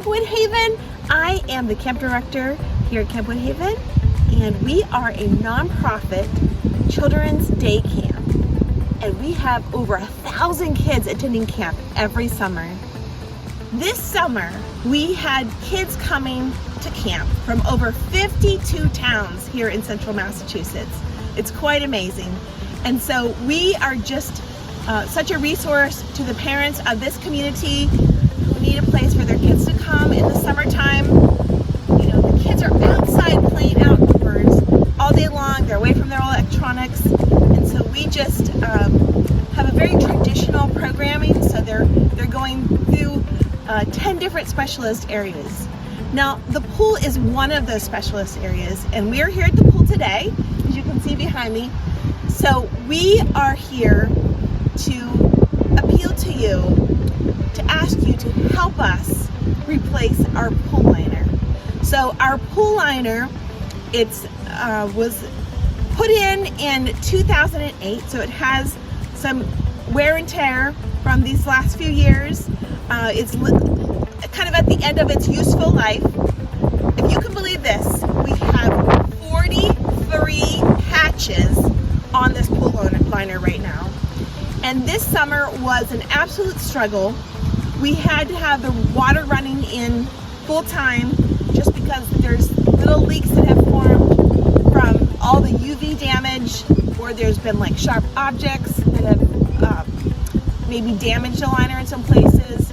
Camp Woodhaven. I am the camp director here at Camp Woodhaven, and we are a nonprofit children's day camp. And we have over 1,000 kids attending camp every summer. This summer, we had kids coming to camp from over 52 towns here in central Massachusetts. It's quite amazing. And so we are just such a resource to the parents of this community who need a place for their kids to come in the summertime. You know, the kids are outside playing outdoors all day long. They're away from their electronics. And so we just have a very traditional programming. So they're going through 10 different specialist areas. Now, the pool is one of those specialist areas, and we're here at the pool today, as you can see behind me. So we are here to appeal to you, to ask you to help us replace our pool liner. So our pool liner, was put in 2008, so it has some wear and tear from these last few years. It's kind of at the end of its useful life. If you can believe this, we have 43 patches on this pool liner right now. And this summer was an absolute struggle. We had to have the water running in full time just because there's little leaks that have formed from all the UV damage, or there's been like sharp objects that have maybe damaged the liner in some places,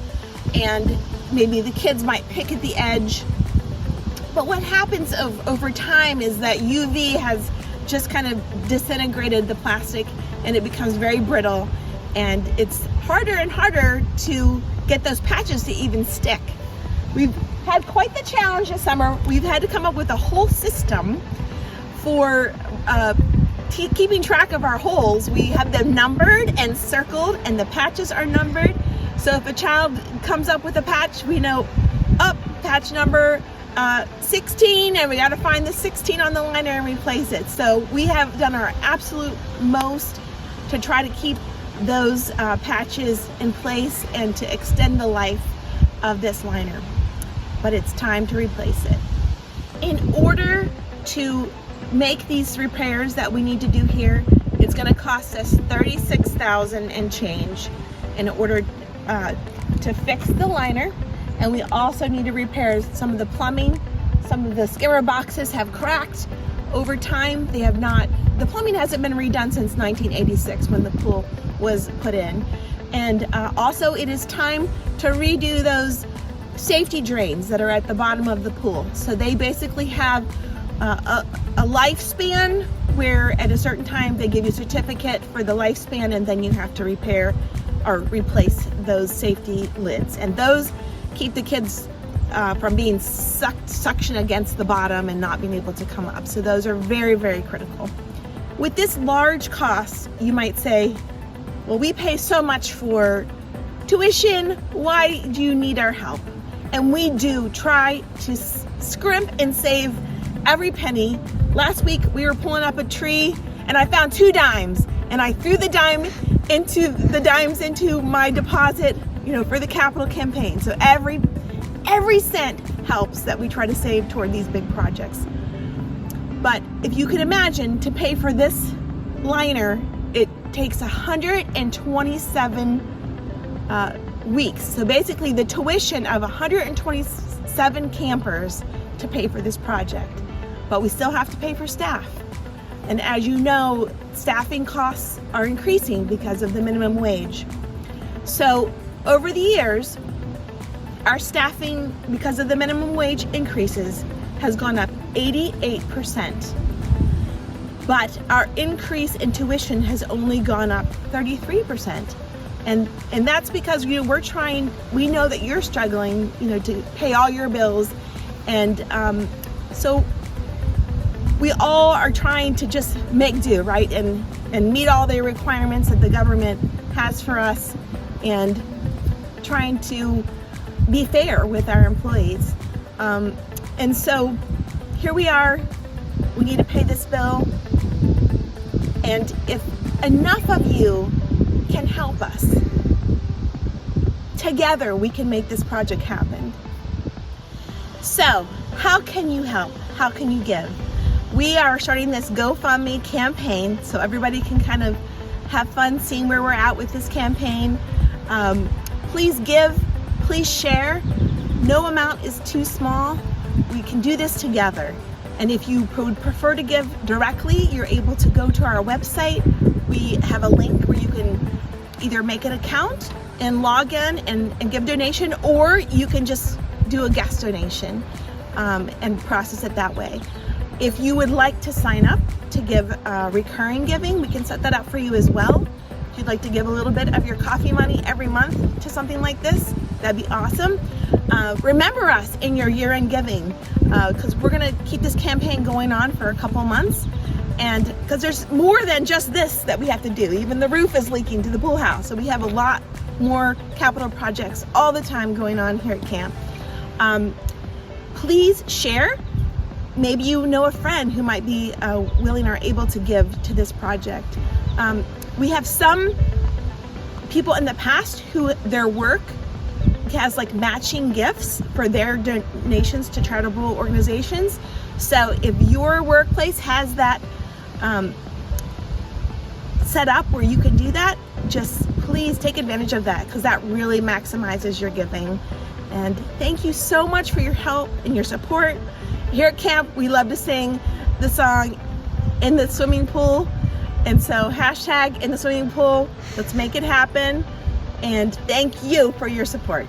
and maybe the kids might pick at the edge. But what happens over time is that UV has just kind of disintegrated the plastic, and it becomes very brittle, and it's harder and harder to get those patches to even stick. We've had quite the challenge this summer. We've had to come up with a whole system for keeping track of our holes. We have them numbered and circled, and the patches are numbered. So if a child comes up with a patch, we know, patch number 16, and we got to find the 16 on the liner and replace it. So we have done our absolute most to try to keep those patches in place and to extend the life of this liner. But it's time to replace it. In order to make these repairs that we need to do here, it's going to cost us $36,000 and change in order to fix the liner. And we also need to repair some of the plumbing. Some of the skimmer boxes have cracked over time. The plumbing hasn't been redone since 1986 when the pool was put in. And also it is time to redo those safety drains that are at the bottom of the pool. So they basically have a lifespan where at a certain time they give you a certificate for the lifespan, and then you have to repair or replace those safety lids. And those keep the kids from being suction against the bottom and not being able to come up. So those are very, very critical. With this large cost, you might say, well, we pay so much for tuition, why do you need our help? And we do try to scrimp and save every penny. Last week we were pulling up a tree and I found 2 dimes, and I threw the dimes into my deposit, for the capital campaign. So every cent helps that we try to save toward these big projects. But if you can imagine, to pay for this liner, it takes 127 weeks. So basically the tuition of 127 campers to pay for this project. But we still have to pay for staff. And as you know, staffing costs are increasing because of the minimum wage. So over the years, our staffing, because of the minimum wage increases, has gone up 88%. But our increase in tuition has only gone up 33%. And that's because we know that you're struggling, to pay all your bills. And so we all are trying to just make do, right? And meet all the requirements that the government has for us, and trying to be fair with our employees. And so here we are, we need to pay this bill. And if enough of you can help us, together we can make this project happen. So how can you help? How can you give? We are starting this GoFundMe campaign so everybody can kind of have fun seeing where we're at with this campaign. Please give, please share. No amount is too small. We can do this together. And if you would prefer to give directly, you're able to go to our website. We have a link where you can either make an account and log in and give donation, or you can just do a guest donation and process it that way. If you would like to sign up to give recurring giving, we can set that up for you as well. If you'd like to give a little bit of your coffee money every month to something like this, that'd be awesome. Remember us in your year-end giving, because we're gonna keep this campaign going on for a couple months, and because there's more than just this that we have to do. Even the roof is leaking to the pool house, so we have a lot more capital projects all the time going on here at camp. Please share. Maybe you know a friend who might be willing or able to give to this project. We have some people in the past who their work has like matching gifts for their donations to charitable organizations. So if your workplace has that set up where you can do that, just please take advantage of that, because that really maximizes your giving. And thank you so much for your help and your support. Here at camp, we love to sing the song In the Swimming Pool. And so hashtag in the swimming pool, let's make it happen. And thank you for your support.